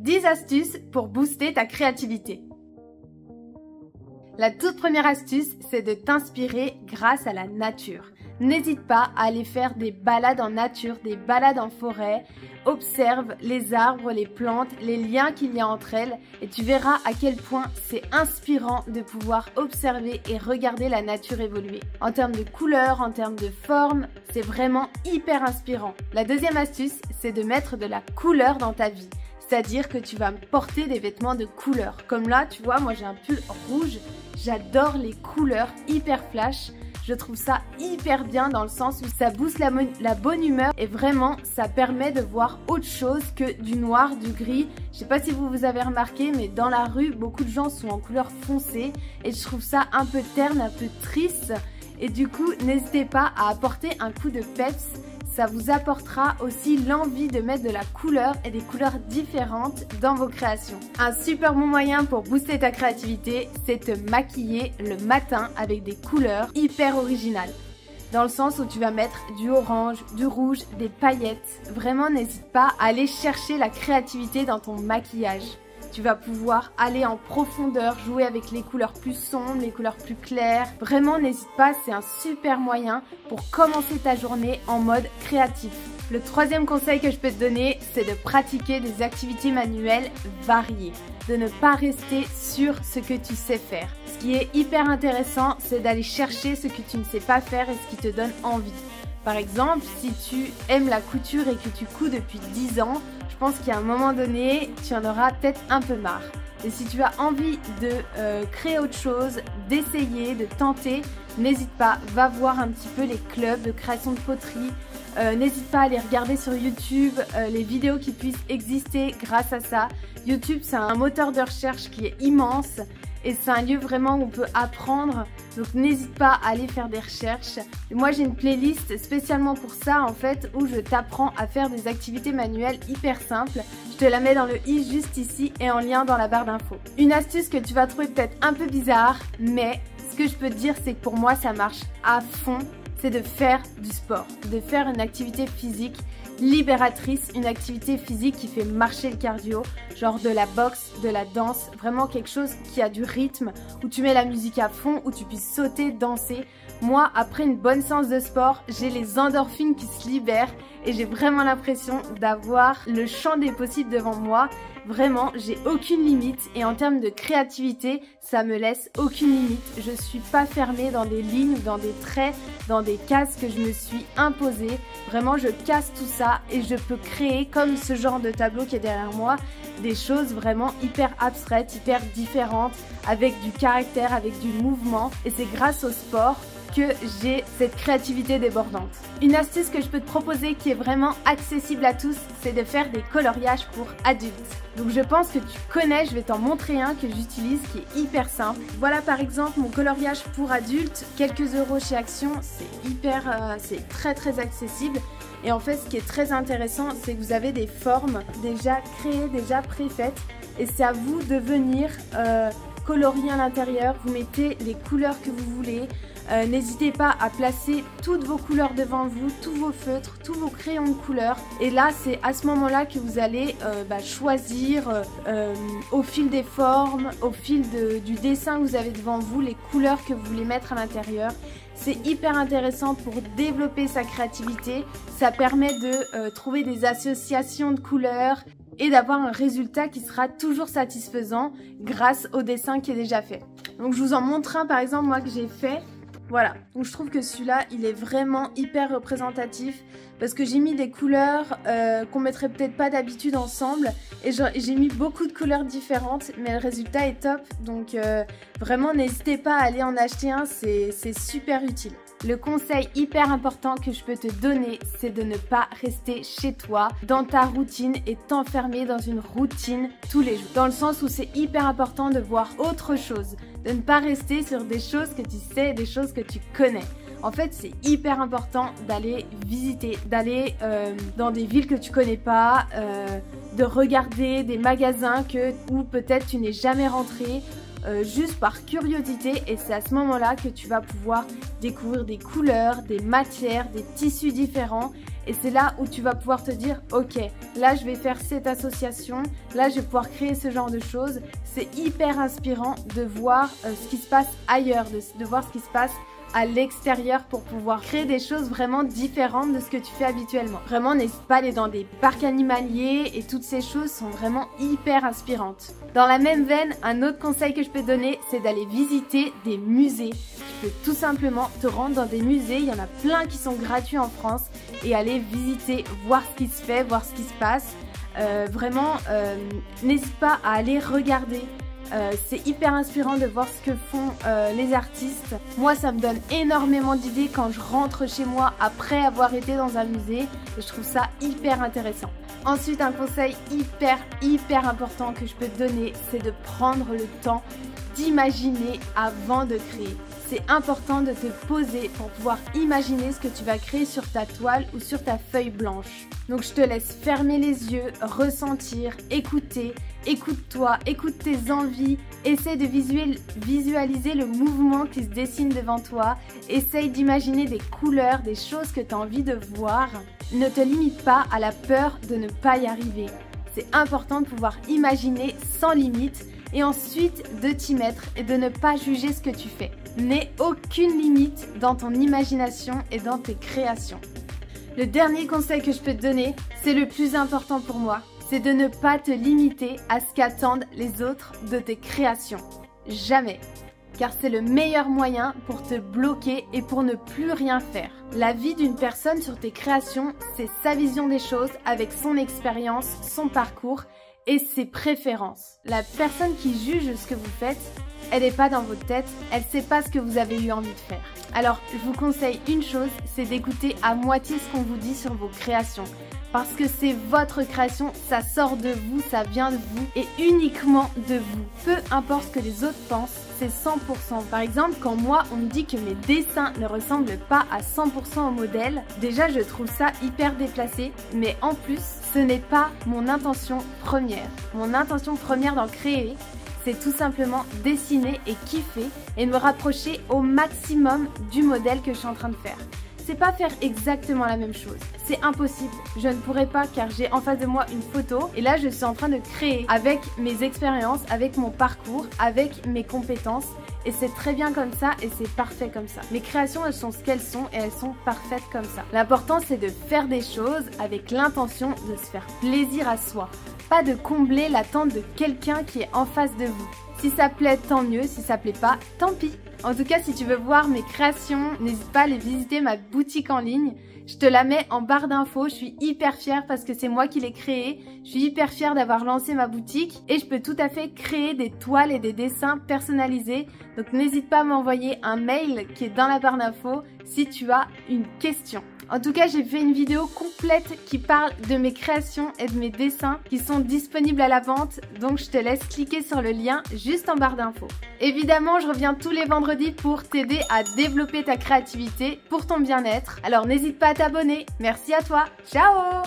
10 astuces pour booster ta créativité. La toute première astuce, c'est de t'inspirer grâce à la nature. N'hésite pas à aller faire des balades en nature, des balades en forêt. Observe les arbres, les plantes, les liens qu'il y a entre elles et tu verras à quel point c'est inspirant de pouvoir observer et regarder la nature évoluer. En termes de couleurs, en termes de forme, c'est vraiment hyper inspirant. La deuxième astuce, c'est de mettre de la couleur dans ta vie. C'est-à-dire que tu vas porter des vêtements de couleur. Comme là, tu vois, moi j'ai un pull rouge. J'adore les couleurs hyper flash. Je trouve ça hyper bien dans le sens où ça booste la bonne humeur et vraiment ça permet de voir autre chose que du noir, du gris. Je sais pas si vous avez remarqué, mais dans la rue, beaucoup de gens sont en couleur foncée et je trouve ça un peu terne, un peu triste. Et du coup, n'hésitez pas à apporter un coup de peps. Ça vous apportera aussi l'envie de mettre de la couleur et des couleurs différentes dans vos créations. Un super bon moyen pour booster ta créativité, c'est te maquiller le matin avec des couleurs hyper originales. Dans le sens où tu vas mettre du orange, du rouge, des paillettes. Vraiment, n'hésite pas à aller chercher la créativité dans ton maquillage. Tu vas pouvoir aller en profondeur, jouer avec les couleurs plus sombres, les couleurs plus claires. Vraiment, n'hésite pas, c'est un super moyen pour commencer ta journée en mode créatif. Le troisième conseil que je peux te donner, c'est de pratiquer des activités manuelles variées. De ne pas rester sur ce que tu sais faire. Ce qui est hyper intéressant, c'est d'aller chercher ce que tu ne sais pas faire et ce qui te donne envie. Par exemple, si tu aimes la couture et que tu couds depuis 10 ans, je pense qu'à un moment donné, tu en auras peut-être un peu marre. Et si tu as envie de créer autre chose, d'essayer, de tenter, n'hésite pas, va voir un petit peu les clubs de création de poterie. N'hésite pas à aller regarder sur YouTube les vidéos qui puissent exister grâce à ça. YouTube, c'est un moteur de recherche qui est immense. Et c'est un lieu vraiment où on peut apprendre, donc n'hésite pas à aller faire des recherches. Moi j'ai une playlist spécialement pour ça en fait, où je t'apprends à faire des activités manuelles hyper simples. Je te la mets dans le i juste ici et en lien dans la barre d'infos. Une astuce que tu vas trouver peut-être un peu bizarre, mais ce que je peux te dire c'est que pour moi ça marche à fond, c'est de faire du sport, de faire une activité physique libératrice, une activité physique qui fait marcher le cardio, genre de la boxe, de la danse, vraiment quelque chose qui a du rythme, où tu mets la musique à fond, où tu puisses sauter, danser. Moi, après une bonne séance de sport, j'ai les endorphines qui se libèrent et j'ai vraiment l'impression d'avoir le champ des possibles devant moi. Vraiment, j'ai aucune limite et en termes de créativité, ça me laisse aucune limite. Je suis pas fermée dans des lignes, dans des traits, dans des cases que je me suis imposées. Vraiment, je casse tout ça et je peux créer, comme ce genre de tableau qui est derrière moi, des choses vraiment hyper abstraites, hyper différentes, avec du caractère, avec du mouvement. Et c'est grâce au sport que j'ai cette créativité débordante. Une astuce que je peux te proposer qui est vraiment accessible à tous, c'est de faire des coloriages pour adultes. Donc je pense que tu connais, je vais t'en montrer un que j'utilise qui est hyper simple. Voilà par exemple mon coloriage pour adultes, quelques euros chez Action, c'est très accessible. Et en fait ce qui est très intéressant, c'est que vous avez des formes déjà créées, déjà préfaites. Et c'est à vous de venir colorier à l'intérieur, vous mettez les couleurs que vous voulez. N'hésitez pas à placer toutes vos couleurs devant vous, tous vos feutres, tous vos crayons de couleur. Et là, c'est à ce moment-là que vous allez choisir au fil des formes, au fil du dessin que vous avez devant vous, les couleurs que vous voulez mettre à l'intérieur. C'est hyper intéressant pour développer sa créativité. Ça permet de trouver des associations de couleurs et d'avoir un résultat qui sera toujours satisfaisant grâce au dessin qui est déjà fait. Donc je vous en montre un par exemple moi que j'ai fait. Voilà, donc je trouve que celui-là, il est vraiment hyper représentatif parce que j'ai mis des couleurs qu'on mettrait peut-être pas d'habitude ensemble et j'ai mis beaucoup de couleurs différentes, mais le résultat est top. Donc vraiment, n'hésitez pas à aller en acheter un, c'est super utile. Le conseil hyper important que je peux te donner, c'est de ne pas rester chez toi, dans ta routine et t'enfermer dans une routine tous les jours. Dans le sens où c'est hyper important de voir autre chose, de ne pas rester sur des choses que tu sais, des choses que tu connais. En fait, c'est hyper important d'aller visiter, d'aller dans des villes que tu connais pas, de regarder des magasins où peut-être tu n'es jamais rentré, juste par curiosité, et c'est à ce moment-là que tu vas pouvoir découvrir des couleurs, des matières, des tissus différents. Et c'est là où tu vas pouvoir te dire, ok, là je vais faire cette association, là je vais pouvoir créer ce genre de choses. C'est hyper inspirant de voir ce qui se passe ailleurs, de voir ce qui se passe à l'extérieur pour pouvoir créer des choses vraiment différentes de ce que tu fais habituellement. Vraiment, n'hésite pas à aller dans des parcs animaliers et toutes ces choses sont vraiment hyper inspirantes. Dans la même veine, un autre conseil que je peux te donner, c'est d'aller visiter des musées. Tu peux tout simplement te rendre dans des musées, il y en a plein qui sont gratuits en France, et aller visiter, voir ce qui se fait, voir ce qui se passe. Vraiment, n'hésite pas à aller regarder. C'est hyper inspirant de voir ce que font les artistes. Moi, ça me donne énormément d'idées quand je rentre chez moi après avoir été dans un musée. Et je trouve ça hyper intéressant. Ensuite, un conseil hyper important que je peux te donner, c'est de prendre le temps d'imaginer avant de créer. C'est important de te poser pour pouvoir imaginer ce que tu vas créer sur ta toile ou sur ta feuille blanche. Donc je te laisse fermer les yeux, ressentir, écouter, écoute-toi, écoute tes envies, essaie de visualiser le mouvement qui se dessine devant toi, essaye d'imaginer des couleurs, des choses que tu as envie de voir. Ne te limite pas à la peur de ne pas y arriver. C'est important de pouvoir imaginer sans limite et ensuite de t'y mettre et de ne pas juger ce que tu fais. N'aie aucune limite dans ton imagination et dans tes créations. Le dernier conseil que je peux te donner, c'est le plus important pour moi, c'est de ne pas te limiter à ce qu'attendent les autres de tes créations. Jamais. Car c'est le meilleur moyen pour te bloquer et pour ne plus rien faire. La vie d'une personne sur tes créations, c'est sa vision des choses avec son expérience, son parcours et ses préférences. La personne qui juge ce que vous faites, elle n'est pas dans votre tête, elle ne sait pas ce que vous avez eu envie de faire. Alors, je vous conseille une chose, c'est d'écouter à moitié ce qu'on vous dit sur vos créations. Parce que c'est votre création, ça sort de vous, ça vient de vous et uniquement de vous. Peu importe ce que les autres pensent, c'est 100%. Par exemple, quand moi, on me dit que mes dessins ne ressemblent pas à 100% au modèle, déjà, je trouve ça hyper déplacé. Mais en plus, ce n'est pas mon intention première. Mon intention première d'en créer, c'est tout simplement dessiner et kiffer et me rapprocher au maximum du modèle que je suis en train de faire. C'est pas faire exactement la même chose, c'est impossible, je ne pourrais pas car j'ai en face de moi une photo et là je suis en train de créer avec mes expériences, avec mon parcours, avec mes compétences et c'est très bien comme ça et c'est parfait comme ça. Mes créations elles sont ce qu'elles sont et elles sont parfaites comme ça. L'important c'est de faire des choses avec l'intention de se faire plaisir à soi, pas de combler l'attente de quelqu'un qui est en face de vous. Si ça plaît, tant mieux. Si ça plaît pas, tant pis. En tout cas, si tu veux voir mes créations, n'hésite pas à aller visiter ma boutique en ligne. Je te la mets en barre d'infos. Je suis hyper fière parce que c'est moi qui l'ai créée. Je suis hyper fière d'avoir lancé ma boutique et je peux tout à fait créer des toiles et des dessins personnalisés. Donc n'hésite pas à m'envoyer un mail qui est dans la barre d'infos si tu as une question. En tout cas, j'ai fait une vidéo complète qui parle de mes créations et de mes dessins qui sont disponibles à la vente. Donc, je te laisse cliquer sur le lien juste en barre d'infos. Évidemment, je reviens tous les vendredis pour t'aider à développer ta créativité pour ton bien-être. Alors, n'hésite pas à t'abonner. Merci à toi. Ciao!